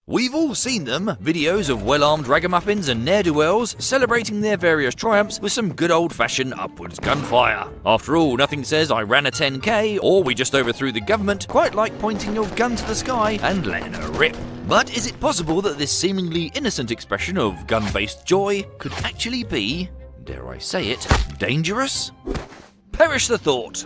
We've all seen them, videos of well-armed ragamuffins and ne'er-do-wells celebrating their various triumphs with some good old-fashioned upwards gunfire. After all, nothing says I ran a 10k or we just overthrew the government quite like pointing your gun to the sky and letting her rip. But is it possible that this seemingly innocent expression of gun-based joy could actually be, dare I say it, dangerous? Perish the thought.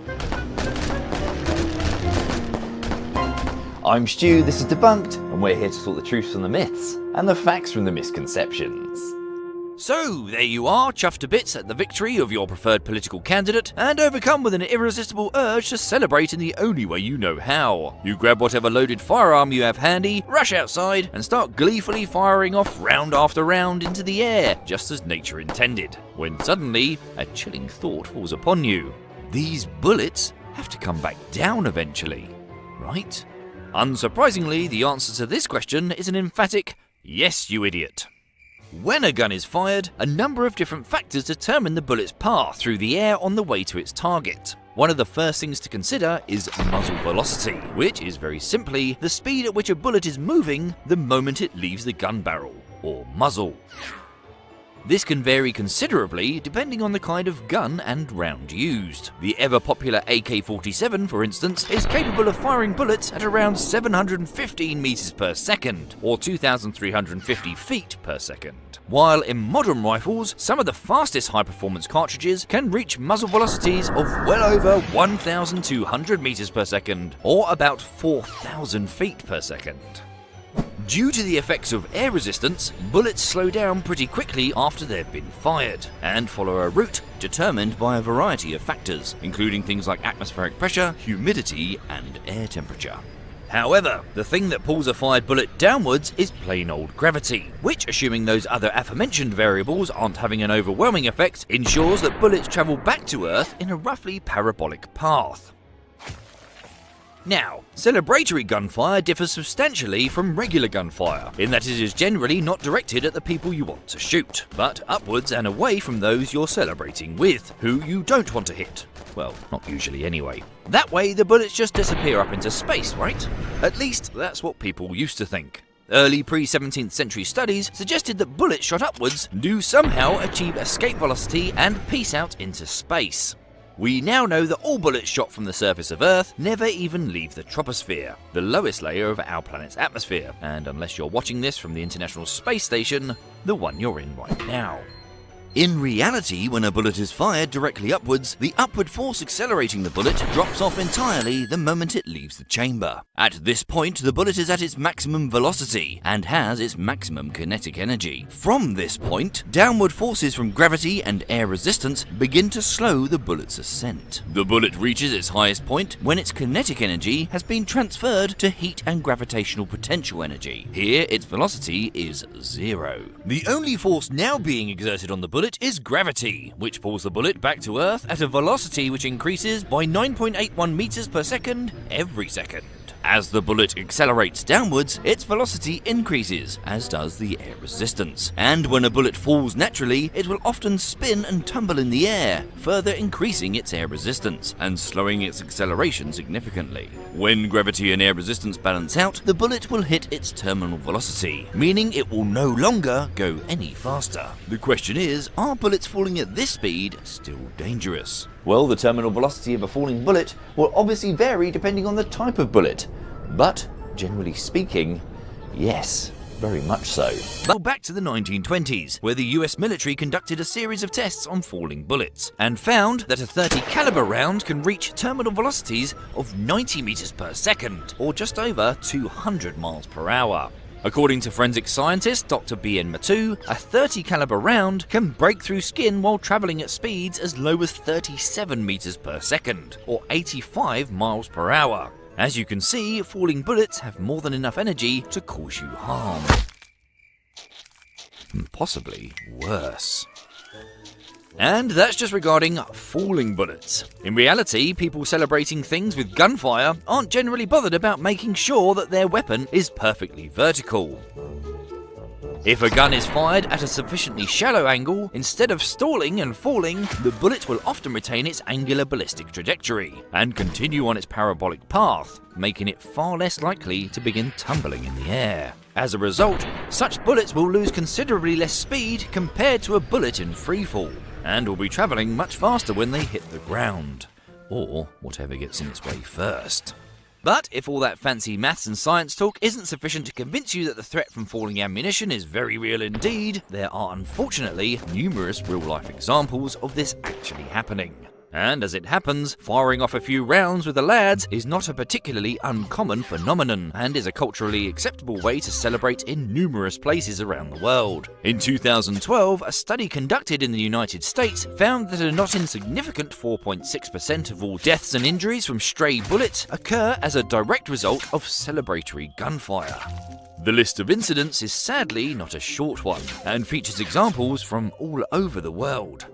I'm Stu, this is Debunked, and we're here to sort the truths from the myths and the facts from the misconceptions. So, there you are, chuffed to bits at the victory of your preferred political candidate, and overcome with an irresistible urge to celebrate in the only way you know how. You grab whatever loaded firearm you have handy, rush outside, and start gleefully firing off round after round into the air, just as nature intended. When suddenly, a chilling thought falls upon you. These bullets have to come back down eventually, right? Unsurprisingly, the answer to this question is an emphatic, yes, you idiot. When a gun is fired, a number of different factors determine the bullet's path through the air on the way to its target. One of the first things to consider is muzzle velocity, which is very simply the speed at which a bullet is moving the moment it leaves the gun barrel, or muzzle. This can vary considerably depending on the kind of gun and round used. The ever-popular AK-47, for instance, is capable of firing bullets at around 715 meters per second, or 2,350 feet per second. While in modern rifles, some of the fastest high-performance cartridges can reach muzzle velocities of well over 1,200 meters per second, or about 4,000 feet per second. Due to the effects of air resistance, bullets slow down pretty quickly after they've been fired, and follow a route determined by a variety of factors, including things like atmospheric pressure, humidity, and air temperature. However, the thing that pulls a fired bullet downwards is plain old gravity, which, assuming those other aforementioned variables aren't having an overwhelming effect, ensures that bullets travel back to Earth in a roughly parabolic path. Now, celebratory gunfire differs substantially from regular gunfire, in that it is generally not directed at the people you want to shoot, but upwards and away from those you're celebrating with, who you don't want to hit. Well, not usually anyway. That way the bullets just disappear up into space, right? At least that's what people used to think. Early pre-17th century studies suggested that bullets shot upwards do somehow achieve escape velocity and peace out into space. We now know that all bullets shot from the surface of Earth never even leave the troposphere, the lowest layer of our planet's atmosphere, and unless you're watching this from the International Space Station, the one you're in right now. In reality, when a bullet is fired directly upwards, the upward force accelerating the bullet drops off entirely the moment it leaves the chamber. At this point, the bullet is at its maximum velocity and has its maximum kinetic energy. From this point, downward forces from gravity and air resistance begin to slow the bullet's ascent. The bullet reaches its highest point when its kinetic energy has been transferred to heat and gravitational potential energy. Here, its velocity is 0. The only force now being exerted on the bullet is gravity, which pulls the bullet back to Earth at a velocity which increases by 9.81 meters per second every second. As the bullet accelerates downwards, its velocity increases, as does the air resistance. And when a bullet falls naturally, it will often spin and tumble in the air, further increasing its air resistance and slowing its acceleration significantly. When gravity and air resistance balance out, the bullet will hit its terminal velocity, meaning it will no longer go any faster. The question is, are bullets falling at this speed still dangerous? Well, the terminal velocity of a falling bullet will obviously vary depending on the type of bullet, but generally speaking, yes, very much so. But back to the 1920s, where the US military conducted a series of tests on falling bullets, and found that a .30 caliber round can reach terminal velocities of 90 meters per second, or just over 200 miles per hour. According to forensic scientist Dr. B.N. Matu, a .30 caliber round can break through skin while travelling at speeds as low as 37 meters per second, or 85 miles per hour. As you can see, falling bullets have more than enough energy to cause you harm. Possibly worse. And that's just regarding falling bullets. In reality, people celebrating things with gunfire aren't generally bothered about making sure that their weapon is perfectly vertical. If a gun is fired at a sufficiently shallow angle, instead of stalling and falling, the bullet will often retain its angular ballistic trajectory and continue on its parabolic path, making it far less likely to begin tumbling in the air. As a result, such bullets will lose considerably less speed compared to a bullet in freefall, and will be travelling much faster when they hit the ground, or whatever gets in its way first. But if all that fancy maths and science talk isn't sufficient to convince you that the threat from falling ammunition is very real indeed, there are unfortunately numerous real-life examples of this actually happening. And as it happens, firing off a few rounds with the lads is not a particularly uncommon phenomenon, and is a culturally acceptable way to celebrate in numerous places around the world. In 2012, a study conducted in the United States found that a not insignificant 4.6% of all deaths and injuries from stray bullets occur as a direct result of celebratory gunfire. The list of incidents is sadly not a short one, and features examples from all over the world.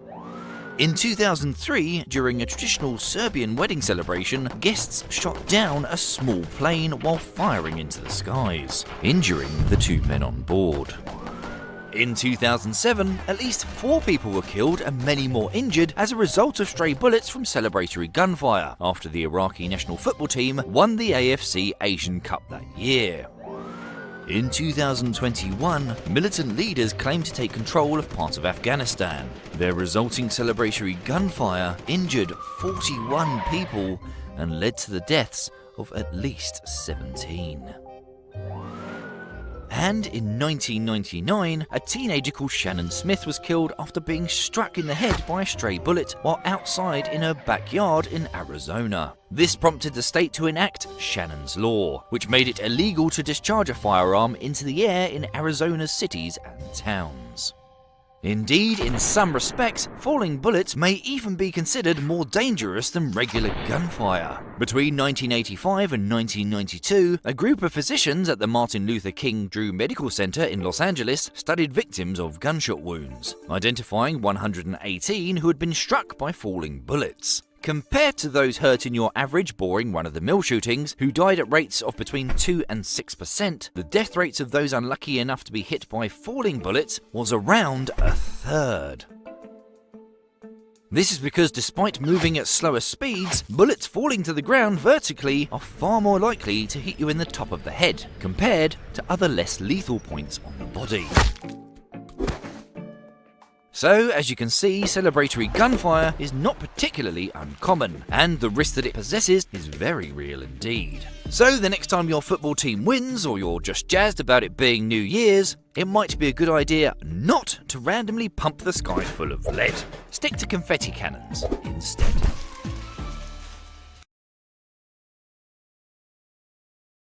In 2003, during a traditional Serbian wedding celebration, guests shot down a small plane while firing into the skies, injuring the 2 men on board. In 2007, at least 4 people were killed and many more injured as a result of stray bullets from celebratory gunfire, after the Iraqi national football team won the AFC Asian Cup that year. In 2021, militant leaders claimed to take control of parts of Afghanistan. Their resulting celebratory gunfire injured 41 people and led to the deaths of at least 17. And in 1999, a teenager called Shannon Smith was killed after being struck in the head by a stray bullet while outside in her backyard in Arizona. This prompted the state to enact Shannon's Law, which made it illegal to discharge a firearm into the air in Arizona's cities and towns. Indeed, in some respects, falling bullets may even be considered more dangerous than regular gunfire. Between 1985 and 1992, a group of physicians at the Martin Luther King Drew Medical Center in Los Angeles studied victims of gunshot wounds, identifying 118 who had been struck by falling bullets. Compared to those hurt in your average boring run-of-the-mill shootings, who died at rates of between 2 and 6%, the death rates of those unlucky enough to be hit by falling bullets was around a third. This is because despite moving at slower speeds, bullets falling to the ground vertically are far more likely to hit you in the top of the head, compared to other less lethal points on the body. So, as you can see, celebratory gunfire is not particularly uncommon, and the risk that it possesses is very real indeed. So, the next time your football team wins, or you're just jazzed about it being New Year's, it might be a good idea not to randomly pump the sky full of lead. Stick to confetti cannons instead.